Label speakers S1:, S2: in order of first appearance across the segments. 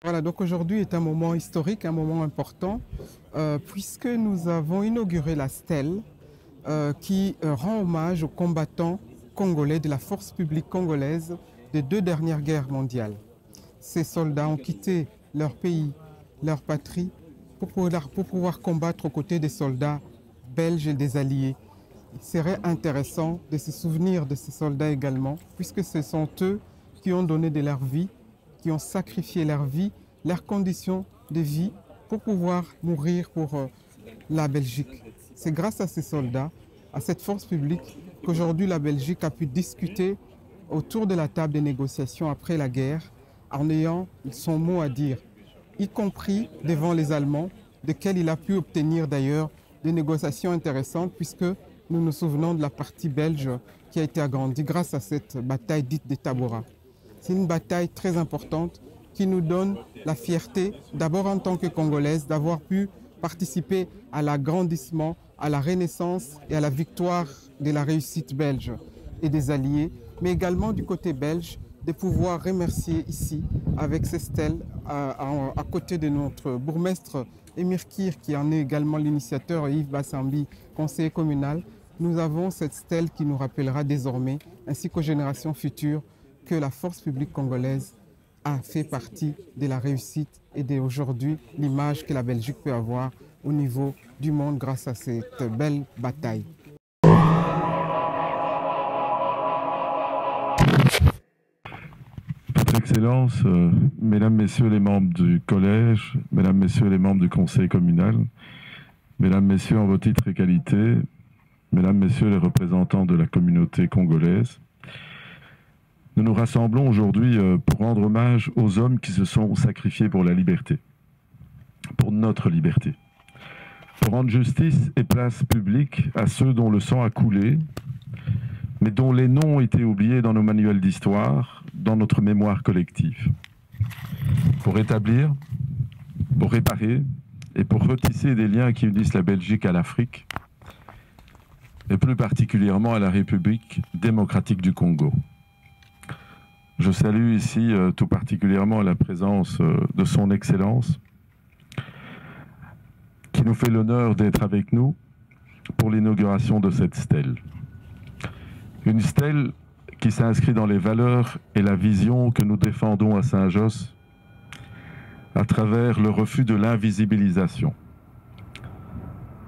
S1: Voilà, donc aujourd'hui est un moment historique, un moment important, puisque nous avons inauguré la stèle qui rend hommage aux combattants congolais de la force publique congolaise des deux dernières guerres mondiales. Ces soldats ont quitté leur pays, leur patrie, pour pouvoir combattre aux côtés des soldats belges et des alliés. Il serait intéressant de se souvenir de ces soldats également, puisque ce sont eux qui ont donné de leur vie, qui ont sacrifié leur vie, leurs conditions de vie pour pouvoir mourir pour la Belgique. C'est grâce à ces soldats, à cette force publique, qu'aujourd'hui la Belgique a pu discuter autour de la table des négociations après la guerre en ayant son mot à dire, y compris devant les Allemands, desquels il a pu obtenir d'ailleurs des négociations intéressantes puisque nous nous souvenons de la partie belge qui a été agrandie grâce à cette bataille dite des Tabora. C'est une bataille très importante qui nous donne la fierté, d'abord en tant que Congolaises, d'avoir pu participer à l'agrandissement, à la renaissance et à la victoire de la réussite belge et des Alliés, mais également du côté belge, de pouvoir remercier ici, avec ces stèles, à côté de notre bourgmestre Émir Kir, qui en est également l'initiateur, et Yves Bassambi, conseiller communal. Nous avons cette stèle qui nous rappellera désormais, ainsi qu'aux générations futures, que la force publique congolaise a fait partie de la réussite et d'aujourd'hui l'image que la Belgique peut avoir au niveau du monde grâce à cette belle bataille.
S2: Votre Excellence, Mesdames, Messieurs les membres du Collège, Mesdames, Messieurs les membres du Conseil communal, Mesdames, Messieurs en vos titres et qualités, Mesdames, Messieurs les représentants de la communauté congolaise, nous nous rassemblons aujourd'hui pour rendre hommage aux hommes qui se sont sacrifiés pour la liberté, pour notre liberté, pour rendre justice et place publique à ceux dont le sang a coulé, mais dont les noms ont été oubliés dans nos manuels d'histoire, dans notre mémoire collective. Pour rétablir, pour réparer et pour retisser des liens qui unissent la Belgique à l'Afrique, et plus particulièrement à la République démocratique du Congo. Je salue ici tout particulièrement la présence de son Excellence, qui nous fait l'honneur d'être avec nous pour l'inauguration de cette stèle. Une stèle qui s'inscrit dans les valeurs et la vision que nous défendons à Saint-Josse à travers le refus de l'invisibilisation.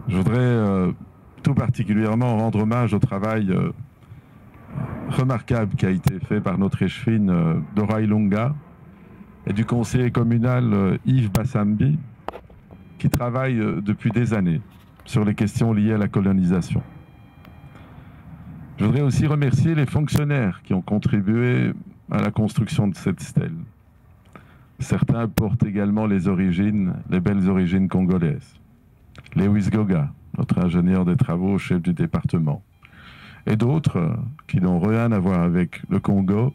S2: Je voudrais tout particulièrement rendre hommage au travail remarquable qui a été fait par notre échevine Dora Ilunga et du conseiller communal Yves Bassambi, qui travaille depuis des années sur les questions liées à la colonisation. Je voudrais aussi remercier les fonctionnaires qui ont contribué à la construction de cette stèle. Certains portent également les origines, les belles origines congolaises. Lewis Goga, notre ingénieur des travaux, chef du département. Et d'autres qui n'ont rien à voir avec le Congo,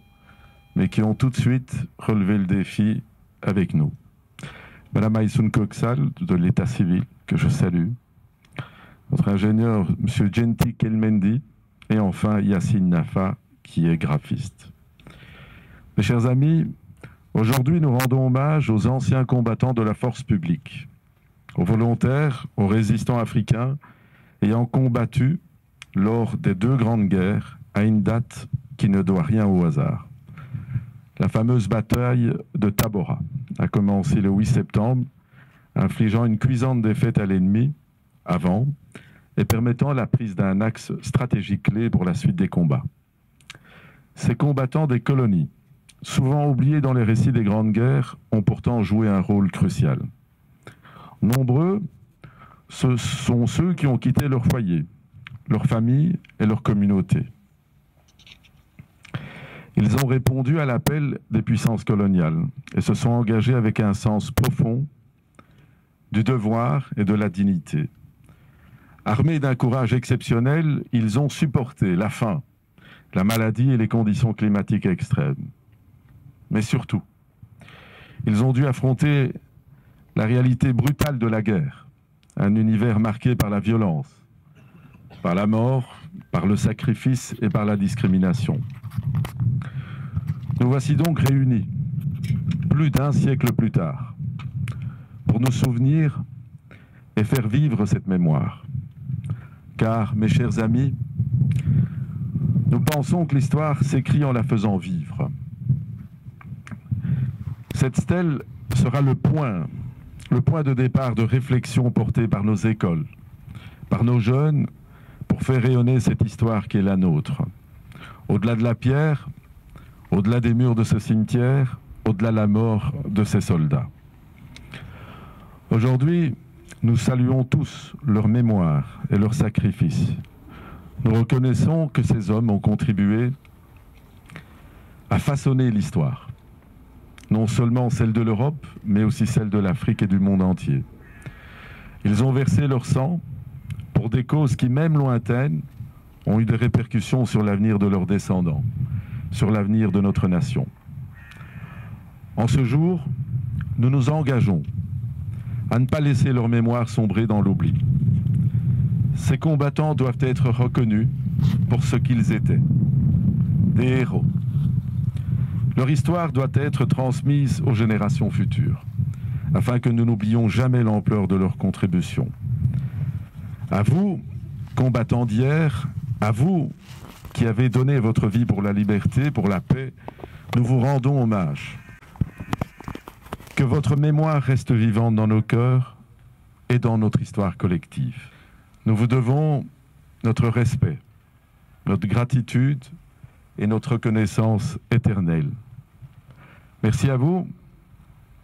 S2: mais qui ont tout de suite relevé le défi avec nous. Madame Aïssoun Koksal, de l'État civil, que je salue. Notre ingénieur, Monsieur Genti Kelmendi. Et enfin, Yacine Nafa, qui est graphiste. Mes chers amis, aujourd'hui, nous rendons hommage aux anciens combattants de la force publique, aux volontaires, aux résistants africains ayant combattu lors des deux grandes guerres à une date qui ne doit rien au hasard. La fameuse bataille de Tabora a commencé le 8 septembre, infligeant une cuisante défaite à l'ennemi avant et permettant la prise d'un axe stratégique clé pour la suite des combats. Ces combattants des colonies, souvent oubliés dans les récits des grandes guerres, ont pourtant joué un rôle crucial. Nombreux, ce sont ceux qui ont quitté leur foyer, leur famille et leur communauté. Ils ont répondu à l'appel des puissances coloniales et se sont engagés avec un sens profond du devoir et de la dignité. Armés d'un courage exceptionnel, ils ont supporté la faim, la maladie et les conditions climatiques extrêmes. Mais surtout, Ils ont dû affronter la réalité brutale de la guerre, un univers marqué par la violence, par la mort, par le sacrifice et par la discrimination. Nous voici donc réunis, plus d'un siècle plus tard, pour nous souvenir et faire vivre cette mémoire. Car, mes chers amis, nous pensons que l'histoire s'écrit en la faisant vivre. Cette stèle sera le point de départ de réflexion portée par nos écoles, par nos jeunes, pour faire rayonner cette histoire qui est la nôtre. Au-delà de la pierre, au-delà des murs de ce cimetière, au-delà de la mort de ces soldats. Aujourd'hui, nous saluons tous leur mémoire et leur sacrifice. Nous reconnaissons que ces hommes ont contribué à façonner l'histoire. Non seulement celle de l'Europe, mais aussi celle de l'Afrique et du monde entier. Ils ont versé leur sang pour des causes qui, même lointaines, ont eu des répercussions sur l'avenir de leurs descendants, sur l'avenir de notre nation. En ce jour, nous nous engageons à ne pas laisser leur mémoire sombrer dans l'oubli. Ces combattants doivent être reconnus pour ce qu'ils étaient, des héros. Leur histoire doit être transmise aux générations futures, afin que nous n'oublions jamais l'ampleur de leur contribution. À vous, combattants d'hier, à vous qui avez donné votre vie pour la liberté, pour la paix, nous vous rendons hommage. Que votre mémoire reste vivante dans nos cœurs et dans notre histoire collective. Nous vous devons notre respect, notre gratitude et notre reconnaissance éternelle. Merci à vous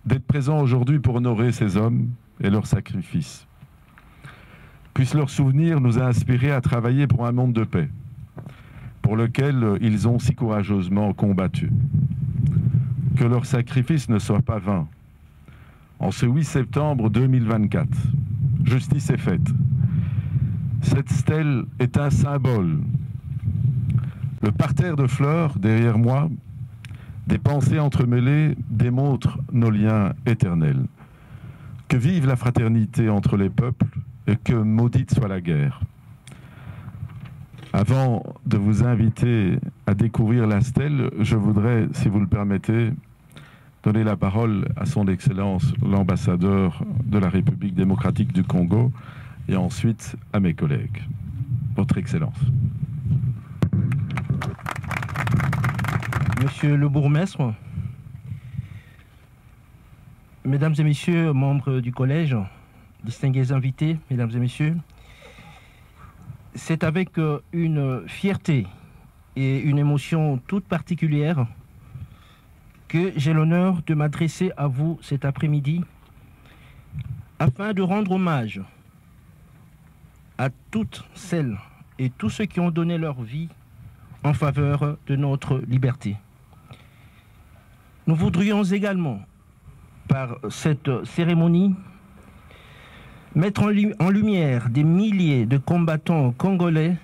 S2: d'être présents aujourd'hui pour honorer ces hommes et leurs sacrifices. Puisse leur souvenir nous inspirer à travailler pour un monde de paix, pour lequel ils ont si courageusement combattu. Que leur sacrifice ne soit pas vain. En ce 8 septembre 2024, justice est faite. Cette stèle est un symbole. Le parterre de fleurs derrière moi, des pensées entremêlées, démontrent nos liens éternels. Que vive la fraternité entre les peuples et que maudite soit la guerre. Avant de vous inviter à découvrir la stèle, je voudrais, si vous le permettez, donner la parole à son Excellence l'ambassadeur de la République démocratique du Congo et ensuite à mes collègues. Votre Excellence.
S3: Monsieur le bourgmestre, mesdames et messieurs, membres du collège, distingués invités, mesdames et messieurs, c'est avec une fierté et une émotion toute particulière que j'ai l'honneur de m'adresser à vous cet après-midi afin de rendre hommage à toutes celles et tous ceux qui ont donné leur vie en faveur de notre liberté. Nous voudrions également, par cette cérémonie, mettre en lumière des milliers de combattants congolais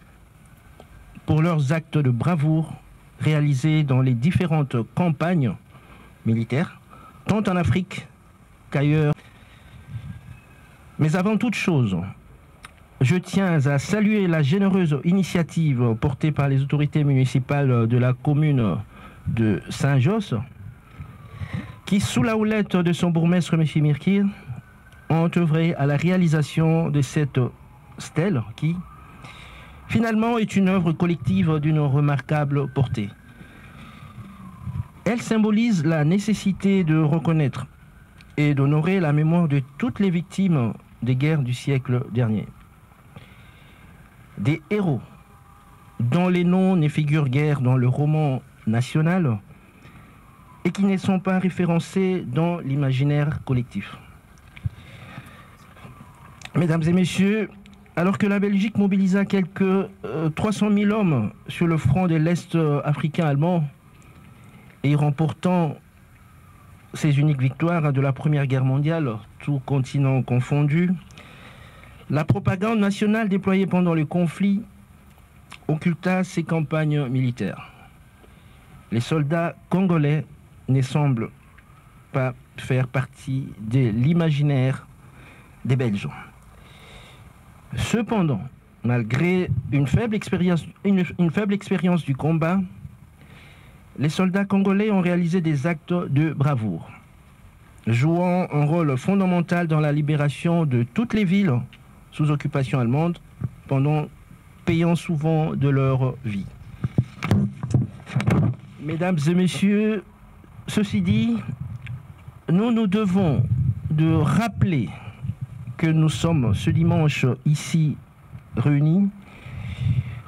S3: pour leurs actes de bravoure réalisés dans les différentes campagnes militaires, tant en Afrique qu'ailleurs. Mais avant toute chose, je tiens à saluer la généreuse initiative portée par les autorités municipales de la commune de Saint-Josse, qui, sous la houlette de son bourgmestre, M. Mirkir, ont œuvré à la réalisation de cette stèle qui, finalement, est une œuvre collective d'une remarquable portée. Elle symbolise la nécessité de reconnaître et d'honorer la mémoire de toutes les victimes des guerres du siècle dernier. Des héros dont les noms ne figurent guère dans le roman national et qui ne sont pas référencés dans l'imaginaire collectif. Mesdames et messieurs, alors que la Belgique mobilisa quelques 300 000 hommes sur le front de l'Est africain allemand et remportant ses uniques victoires de la Première Guerre mondiale, tout continent confondu, la propagande nationale déployée pendant le conflit occulta ses campagnes militaires. Les soldats congolais ne semblent pas faire partie de l'imaginaire des Belges. Cependant, malgré une faible expérience du combat, les soldats congolais ont réalisé des actes de bravoure, jouant un rôle fondamental dans la libération de toutes les villes sous occupation allemande, payant souvent de leur vie. Mesdames et messieurs, ceci dit, nous nous devons de rappeler que nous sommes ce dimanche ici réunis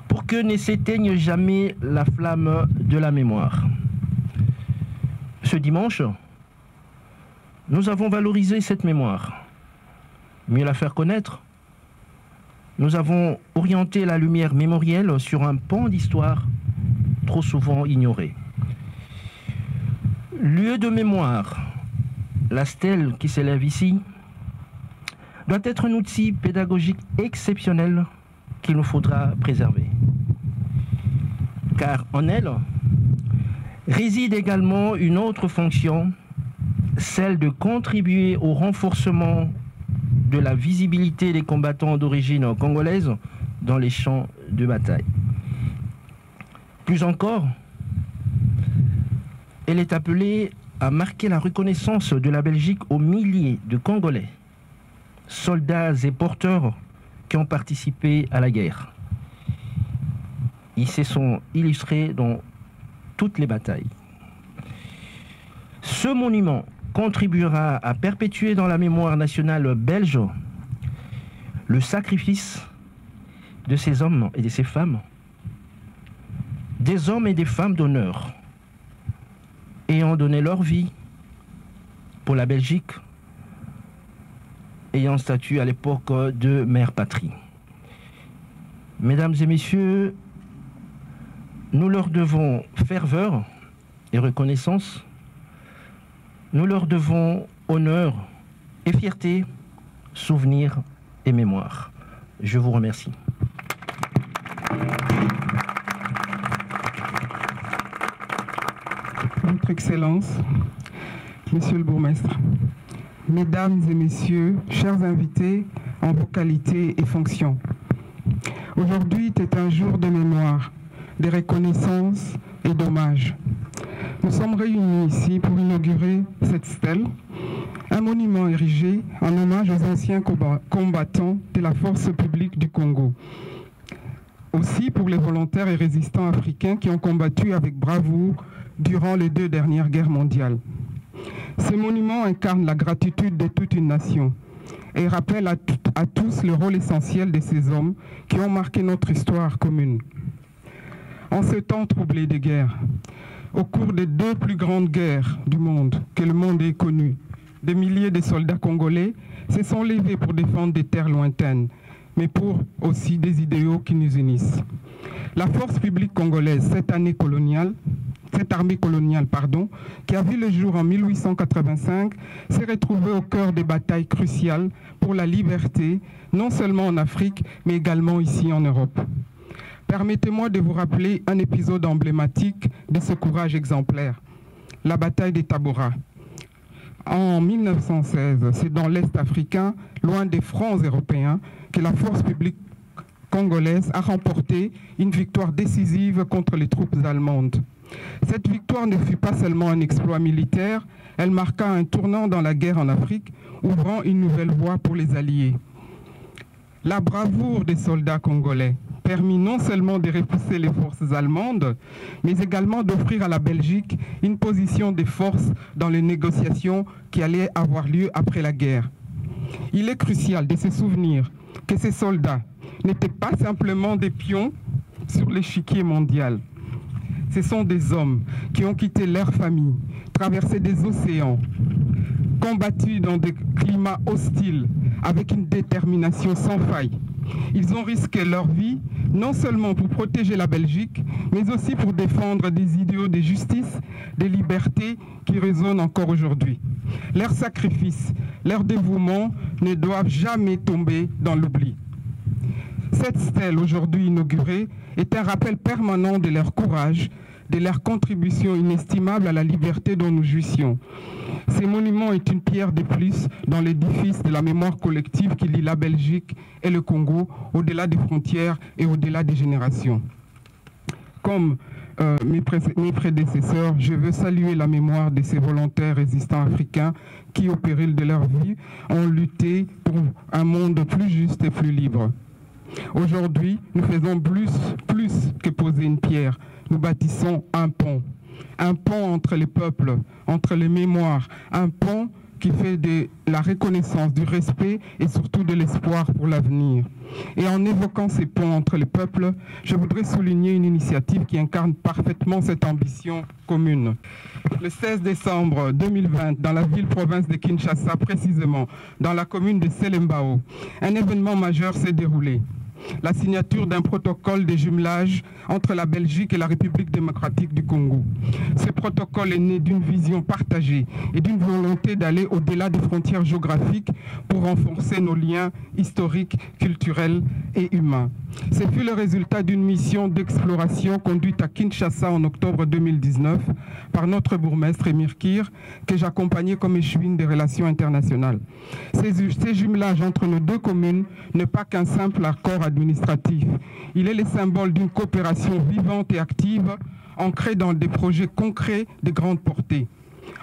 S3: pour que ne s'éteigne jamais la flamme de la mémoire. Ce dimanche, nous avons valorisé cette mémoire, mieux la faire connaître. Nous avons orienté la lumière mémorielle sur un pan d'histoire trop souvent ignoré. Lieu de mémoire, la stèle qui s'élève ici doit être un outil pédagogique exceptionnel qu'il nous faudra préserver. Car en elle réside également une autre fonction, celle de contribuer au renforcement de la visibilité des combattants d'origine congolaise dans les champs de bataille. Plus encore, elle est appelée à marquer la reconnaissance de la Belgique aux milliers de Congolais, soldats et porteurs qui ont participé à la guerre. Ils se sont illustrés dans toutes les batailles. Ce monument contribuera à perpétuer dans la mémoire nationale belge le sacrifice de ces hommes et de ces femmes, des hommes et des femmes d'honneur, ayant donné leur vie pour la Belgique, ayant statut à l'époque de mère patrie. Mesdames et messieurs, nous leur devons ferveur et reconnaissance. Nous leur devons honneur et fierté, souvenir et mémoire. Je vous remercie.
S1: Votre Excellence, Monsieur le Bourgmestre, Mesdames et Messieurs, chers invités en vos qualités et fonctions. Aujourd'hui est un jour de mémoire, de reconnaissance et d'hommage. Nous sommes réunis ici pour inaugurer cette stèle, un monument érigé en hommage aux anciens combattants de la force publique du Congo. Aussi pour les volontaires et résistants africains qui ont combattu avec bravoure durant les 2 dernières guerres mondiales. Ce monument incarne la gratitude de toute une nation et rappelle à tous le rôle essentiel de ces hommes qui ont marqué notre histoire commune. En ce temps troublé de guerre, au cours des 2 plus grandes guerres du monde que le monde ait connues, des milliers de soldats congolais se sont levés pour défendre des terres lointaines, mais pour aussi des idéaux qui nous unissent. La force publique congolaise, cette armée coloniale, qui a vu le jour en 1885, s'est retrouvée au cœur des batailles cruciales pour la liberté, non seulement en Afrique, mais également ici en Europe. Permettez-moi de vous rappeler un épisode emblématique de ce courage exemplaire, la bataille des Tabora. En 1916, c'est dans l'Est africain, loin des fronts européens, que la force publique congolaise a remporté une victoire décisive contre les troupes allemandes. Cette victoire ne fut pas seulement un exploit militaire, elle marqua un tournant dans la guerre en Afrique, ouvrant une nouvelle voie pour les Alliés. La bravoure des soldats congolais permit non seulement de repousser les forces allemandes, mais également d'offrir à la Belgique une position de force dans les négociations qui allaient avoir lieu après la guerre. Il est crucial de se souvenir que ces soldats n'étaient pas simplement des pions sur l'échiquier mondial. Ce sont des hommes qui ont quitté leur famille, traversé des océans, combattu dans des climats hostiles avec une détermination sans faille. Ils ont risqué leur vie, non seulement pour protéger la Belgique, mais aussi pour défendre des idéaux de justice, de liberté qui résonnent encore aujourd'hui. Leurs sacrifices, leur dévouement ne doivent jamais tomber dans l'oubli. Cette stèle aujourd'hui inaugurée est un rappel permanent de leur courage, de leur contribution inestimable à la liberté dont nous jouissions.
S4: Ces monuments est une pierre de plus dans l'édifice de la mémoire collective qui lie la Belgique et le Congo au-delà des frontières et au-delà des générations. Comme mes prédécesseurs, je veux saluer la mémoire de ces volontaires résistants africains qui, au péril de leur vie, ont lutté pour un monde plus juste et plus libre. Aujourd'hui, nous faisons plus que poser une pierre. Nous bâtissons un pont entre les peuples, entre les mémoires, un pont qui fait de la reconnaissance, du respect et surtout de l'espoir pour l'avenir. Et en évoquant ces ponts entre les peuples, je voudrais souligner une initiative qui incarne parfaitement cette ambition commune. Le 16 décembre 2020, dans la ville-province de Kinshasa, précisément, dans la commune de Selembao, un événement majeur s'est déroulé. La signature d'un protocole de jumelage entre la Belgique et la République démocratique du Congo. Ce protocole est né d'une vision partagée et d'une volonté d'aller au-delà des frontières géographiques pour renforcer nos liens historiques, culturels et humains. Ce fut le résultat d'une mission d'exploration conduite à Kinshasa en octobre 2019 par notre bourgmestre Émir Kir, que j'accompagnais comme échevine des relations internationales. Ces jumelages entre nos deux communes n'est pas qu'un simple accord administratif. Il est le symbole d'une coopération vivante et active, ancrée dans des projets concrets de grande portée.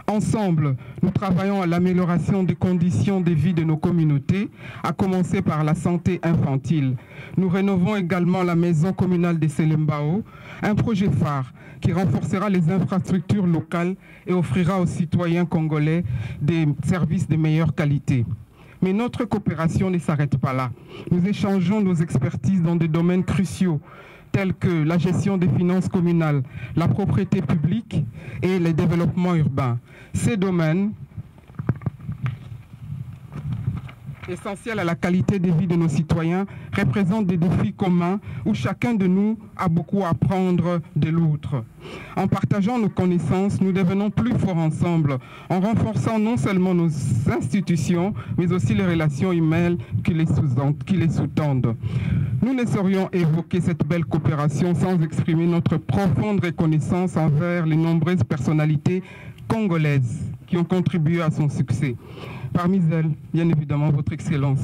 S4: Ensemble, nous travaillons à l'amélioration des conditions de vie de nos communautés, à commencer par la santé infantile. Nous rénovons également la maison communale de Selembao, un projet phare qui renforcera les infrastructures locales et offrira aux citoyens congolais des services de meilleure qualité. Mais notre coopération ne s'arrête pas là. Nous échangeons nos expertises dans des domaines cruciaux, tels que la gestion des finances communales, la propriété publique et le développement urbain. Ces domaines, essentiels à la qualité de vie de nos citoyens, représentent des défis communs où chacun de nous a beaucoup à apprendre de l'autre. En partageant nos connaissances, nous devenons plus forts ensemble, en renforçant non seulement nos institutions, mais aussi les relations humaines qui les sous-tendent. Nous ne saurions évoquer cette belle coopération sans exprimer notre profonde reconnaissance envers les nombreuses personnalités congolaises qui ont contribué à son succès. Parmi elles, bien évidemment, votre Excellence.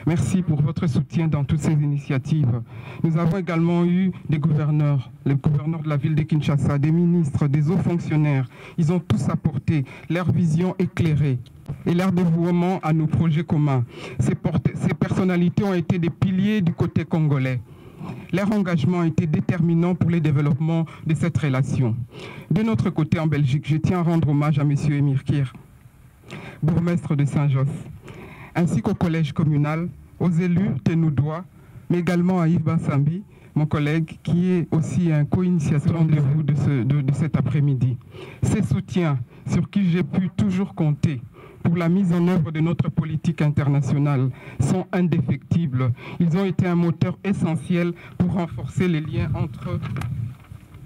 S4: Merci pour votre soutien dans toutes ces initiatives. Nous avons également eu des gouverneurs, les gouverneurs de la ville de Kinshasa, des ministres, des hauts fonctionnaires. Ils ont tous apporté leur vision éclairée et leur dévouement à nos projets communs. Ces personnalités ont été des piliers du côté congolais. Leur engagement a été déterminant pour le développement de cette relation. De notre côté en Belgique, je tiens à rendre hommage à M. Émir Kir, bourgmestre de Saint-Josse, ainsi qu'au collège communal, aux élus ténoudois, mais également à Yves Bassambi, mon collègue, qui est aussi un co-initiateur de cet après-midi. Ces soutiens sur qui j'ai pu toujours compter pour la mise en œuvre de notre politique internationale sont indéfectibles. Ils ont été un moteur essentiel pour renforcer les liens entre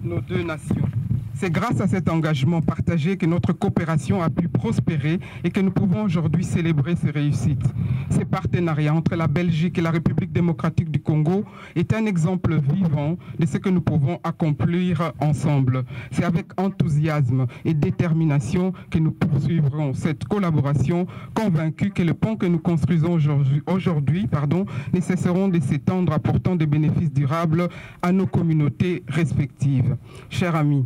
S4: nos deux nations. C'est grâce à cet engagement partagé que notre coopération a pu prospérer et que nous pouvons aujourd'hui célébrer ces réussites. Ces partenariats entre la Belgique et la République démocratique du Congo est un exemple vivant de ce que nous pouvons accomplir ensemble. C'est avec enthousiasme et détermination que nous poursuivrons cette collaboration, convaincus que le pont que nous construisons aujourd'hui ne cesseront de s'étendre, apportant des bénéfices durables à nos communautés respectives. Chers amis,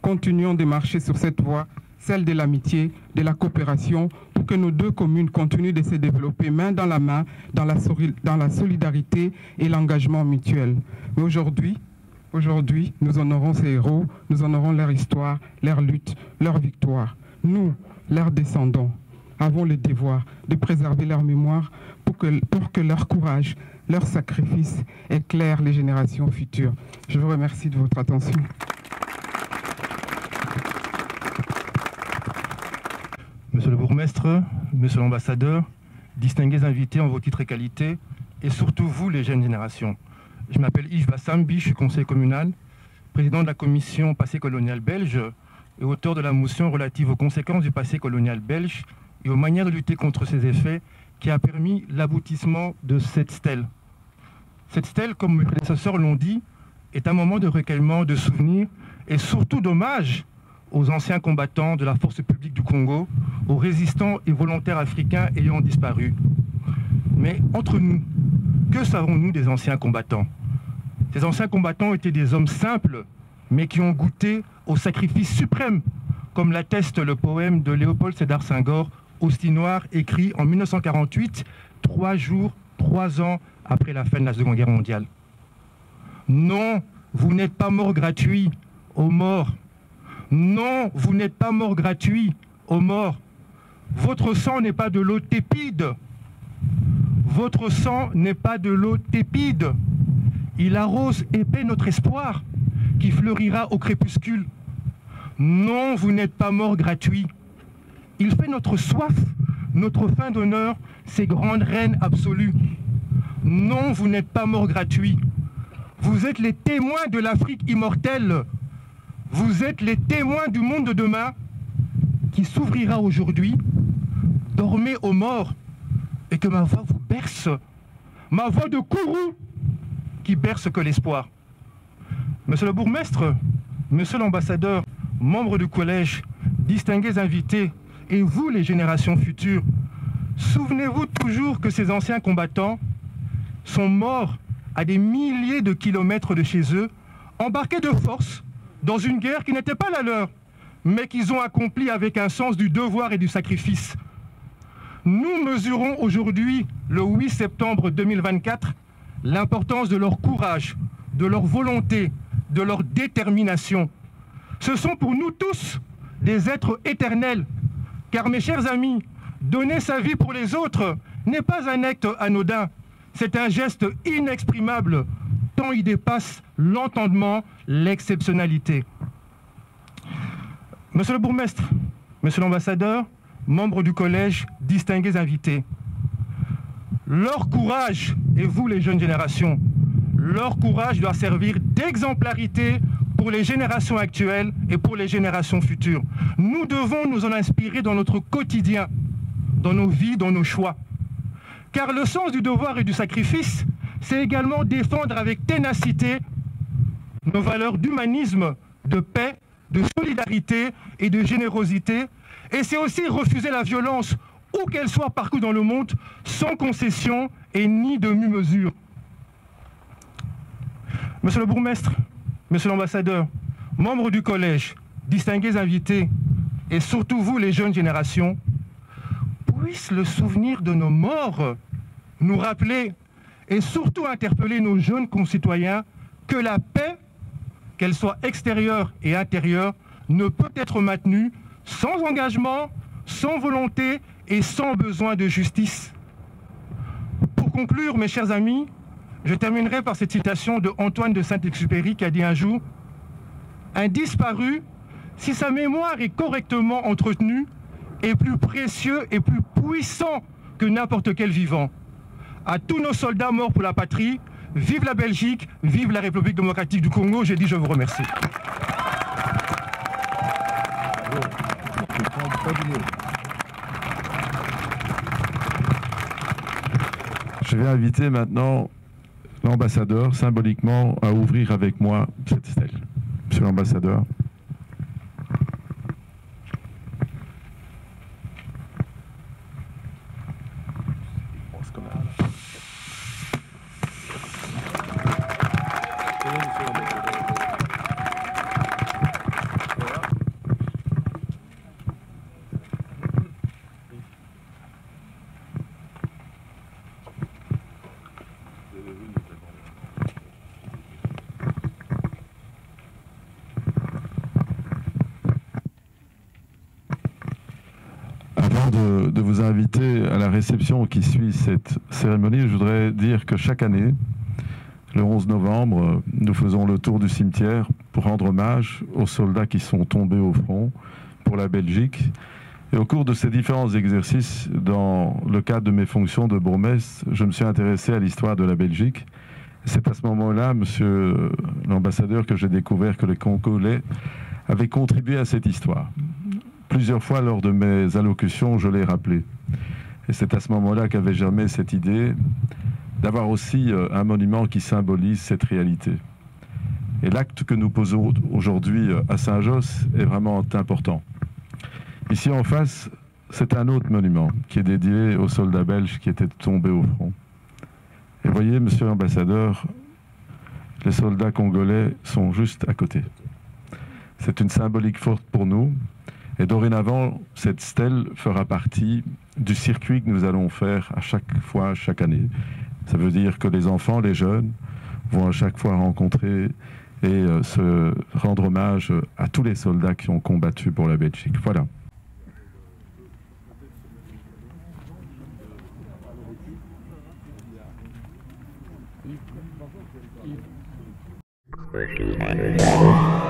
S4: continuons de marcher sur cette voie, celle de l'amitié, de la coopération, pour que nos deux communes continuent de se développer main dans la main, dans la solidarité et l'engagement mutuel. Mais aujourd'hui, nous honorons ces héros, nous honorons leur histoire, leur lutte, leur victoire. Nous, leurs descendants, avons le devoir de préserver leur mémoire pour que leur courage, leur sacrifice éclairent les générations futures. Je vous remercie de votre attention.
S3: Monsieur le bourgmestre, monsieur l'ambassadeur, distingués invités en vos titres et qualités, et surtout vous, les jeunes générations. Je m'appelle Yves Bassambi, je suis conseiller communal, président de la commission passé colonial belge et auteur de la motion relative aux conséquences du passé colonial belge et aux manières de lutter contre ces effets qui a permis l'aboutissement de cette stèle. Cette stèle, comme mes prédécesseurs l'ont dit, est un moment de recueillement, de souvenirs et surtout d'hommage aux anciens combattants de la force publique du Congo,
S5: aux résistants et volontaires africains ayant disparu. Mais entre nous, que savons-nous des anciens combattants? Ces anciens combattants étaient des hommes simples, mais qui ont goûté au sacrifice suprême, comme l'atteste le poème de Léopold Sédar Senghor, Hostie Noire, écrit en 1948, 3 ans après la fin de la Seconde Guerre mondiale. Non, vous n'êtes pas morts gratuits aux morts. Non, vous n'êtes pas morts gratuits aux morts. Votre sang n'est pas de l'eau tépide. Votre sang n'est pas de l'eau tépide. Il arrose épais notre espoir, qui fleurira au crépuscule. Non, vous n'êtes pas morts gratuits. Il fait notre soif, notre faim d'honneur, ces grandes reines absolues. Non, vous n'êtes pas morts gratuits. Vous êtes les témoins de l'Afrique immortelle. Vous êtes les témoins du monde de demain qui s'ouvrira aujourd'hui. Dormez aux morts et que ma voix vous berce. Ma voix de Kourou qui berce que l'espoir. Monsieur le bourgmestre, monsieur l'ambassadeur, membres du collège, distingués invités, et vous les générations futures, souvenez-vous toujours que ces anciens combattants sont morts à des milliers de kilomètres de chez eux, embarqués de force dans une guerre qui n'était pas la leur, mais qu'ils ont accomplie avec un sens du devoir et du sacrifice. Nous mesurons aujourd'hui, le 8 septembre 2024, l'importance de leur courage, de leur volonté, de leur détermination. Ce sont pour nous tous des êtres éternels, car mes chers amis, donner sa vie pour les autres n'est pas un acte anodin, c'est un geste inexprimable, tant il dépasse l'entendement, l'exceptionnalité. Monsieur le bourgmestre, monsieur l'ambassadeur, membres du collège, distingués invités, leur courage, et vous les jeunes générations, leur courage doit servir d'exemplarité pour les générations actuelles et pour les générations futures. Nous devons nous en inspirer dans notre quotidien, dans nos vies, dans nos choix. Car le sens du devoir et du sacrifice, c'est également défendre avec ténacité nos valeurs d'humanisme, de paix, de solidarité et de générosité. Et c'est aussi refuser la violence, où qu'elle soit partout dans le monde, sans concession et ni demi-mesure. Monsieur le bourgmestre, monsieur l'ambassadeur, membres du collège, distingués invités, et surtout vous les jeunes générations, puisse le souvenir de nos morts nous rappeler et surtout interpeller nos jeunes concitoyens que la paix, qu'elle soit extérieure et intérieure, ne peut être maintenue sans engagement, sans volonté et sans besoin de justice. Pour conclure, mes chers amis, je terminerai par cette citation de Antoine de Saint-Exupéry qui a dit un jour « Un disparu, si sa mémoire est correctement entretenue, est plus précieux et plus puissant que n'importe quel vivant. À tous nos soldats morts pour la patrie, vive la Belgique, vive la République démocratique du Congo. » J'ai dit je vous remercie.
S2: Je vais inviter maintenant l'ambassadeur symboliquement à ouvrir avec moi cette stèle. Monsieur l'ambassadeur. De vous inviter à la réception qui suit cette cérémonie, je voudrais dire que chaque année, le 11 novembre, nous faisons le tour du cimetière pour rendre hommage aux soldats qui sont tombés au front pour la Belgique. Et au cours de ces différents exercices, dans le cadre de mes fonctions de bourgmestre, je me suis intéressé à l'histoire de la Belgique. C'est à ce moment-là, monsieur l'ambassadeur, que j'ai découvert que les Congolais avaient contribué à cette histoire. Plusieurs fois lors de mes allocutions, je l'ai rappelé. Et c'est à ce moment-là qu'avait germé cette idée d'avoir aussi un monument qui symbolise cette réalité. Et l'acte que nous posons aujourd'hui à Saint-Josse est vraiment important. Ici en face, c'est un autre monument qui est dédié aux soldats belges qui étaient tombés au front. Et voyez, monsieur l'ambassadeur, les soldats congolais sont juste à côté. C'est une symbolique forte pour nous. Et dorénavant, cette stèle fera partie du circuit que nous allons faire à chaque fois, chaque année. Ça veut dire que les enfants, les jeunes, vont à chaque fois rencontrer et se rendre hommage à tous les soldats qui ont combattu pour la Belgique. Voilà.
S6: Yves.